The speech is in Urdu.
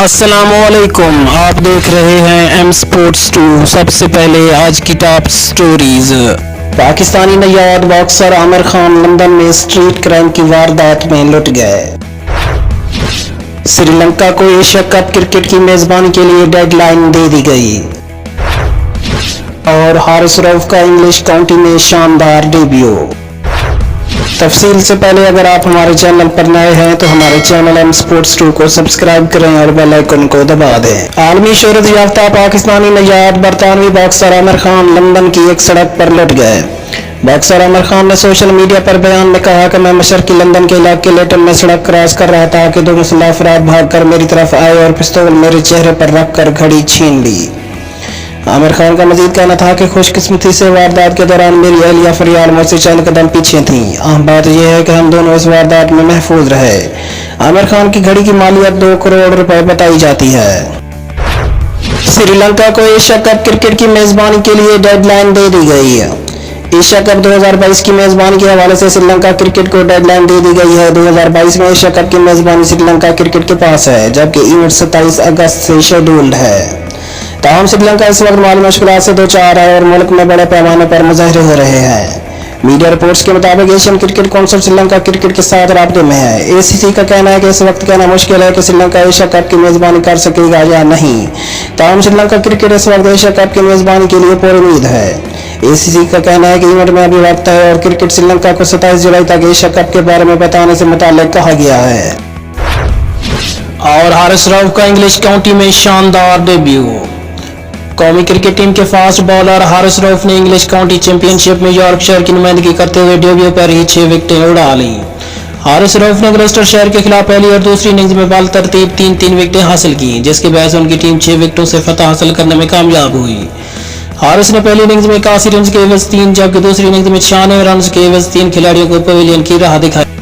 السلام علیکم، آپ دیکھ رہے ہیں ایم سپورٹس 2۔ سب سے پہلے آج کی ٹاپ سٹوریز۔ پاکستانی نژاد باکسر عامر خان لندن میں اسٹریٹ کرائم کی واردات میں لٹ گئے۔ سری لنکا کو ایشیا کپ کرکٹ کی میزبانی کے لیے ڈیڈ لائن دے دی گئی۔ اور حارث رؤف کا انگلش کاؤنٹی میں شاندار ڈیبیو۔ تفصیل سے پہلے اگر آپ ہمارے چینل پر نئے ہیں تو ہمارے چینل ایم سپورٹس 2 کو سبسکرائب کریں اور بیل آئیکن کو دبا دیں۔ عالمی شہرت یافتہ پاکستانی نژاد برطانوی باکسر عامر خان لندن کی ایک سڑک پر لٹ گئے۔ باکسر عامر خان نے سوشل میڈیا پر بیان میں کہا کہ میں مشرقی لندن کے علاقے لیٹن میں سڑک کراس کر رہا تھا کہ دو مسلح افراد بھاگ کر میری طرف آئے اور پستول میرے چہرے پر رکھ کر گھڑی چھین لی۔ عامر خان کا مزید کہنا تھا کہ خوش قسمتی سے واردات کے دوران میری اہلیہ فریال مجھ سے چند قدم پیچھے تھیں۔ اہم بات یہ ہے کہ ہم دونوں اس واردات میں محفوظ رہے۔ عامر خان کی گھڑی کی مالیت 2 کروڑ روپے بتائی جاتی ہے۔ سری لنکا کو ایشیا کپ کرکٹ کی میزبانی کے لیے ڈیڈ لائن دے دی گئی ہے۔ ایشیا کپ 2022 کی میزبانی کے حوالے سے سری لنکا کرکٹ کو ڈیڈ لائن دے دی گئی ہے۔ 2022 میں ایشیا کپ کی میزبانی سری لنکا کرکٹ کے پاس ہے، جبکہ ایونٹ 27 اگست سے شیڈولڈ ہے۔ تاہم سری لنکا اس وقت مالی مشکلات سے دوچار ہے اور ملک میں بڑے پیمانے پر مظاہرے ہو رہے ہیں۔ میڈیا رپورٹس کے مطابق Asian cricket council Sri Lanka cricket کے ساتھ رابطے میں ہے۔ اے سی سی کا کہنا ہے کہ اس وقت کہنا مشکل ہے کہ سری لنکا ایشیا کپ کی میزبانی کر سکے گا یا نہیں۔ تاہم سری لنکا کرکٹ اس وقت ایشیا کپ کی میزبانی کے لیے پر امید ہے۔ اے سی سی کا کہنا ہے کہ ایونٹ میں ابھی وقت ہے اور کرکٹ سری لنکا کو 27 جولائی تک ایشیا کپ کے بارے میں بتانے سے متعلق کہا گیا ہے۔ اور حارث رؤف کا انگلش کاؤنٹی میں شاندار ڈیبیو۔ قومی کرکٹ ٹیم کے فاسٹ بالر حارث رؤف نے انگلش کاؤنٹی چیمپئن شپ میں یارکشائر کی نمائندگی کرتے ہوئے ڈیبیو پر ہی 6 وکٹیں اڑا لیں۔ حارث رؤف نے گلوسٹر شائر کے خلاف پہلی اور دوسری اننگز میں بالترتیب 3 وکٹیں حاصل کیں، جس کے باعث ان کی ٹیم 6 وکٹوں سے فتح حاصل کرنے میں کامیاب ہوئی۔ حارث نے پہلی اننگز میں 81 رنز کے عوض 3 جبکہ دوسری اننگز میں 96 رنز کے عوض 3 کھلاڑیوں کو پویلین کی راہ دکھائی۔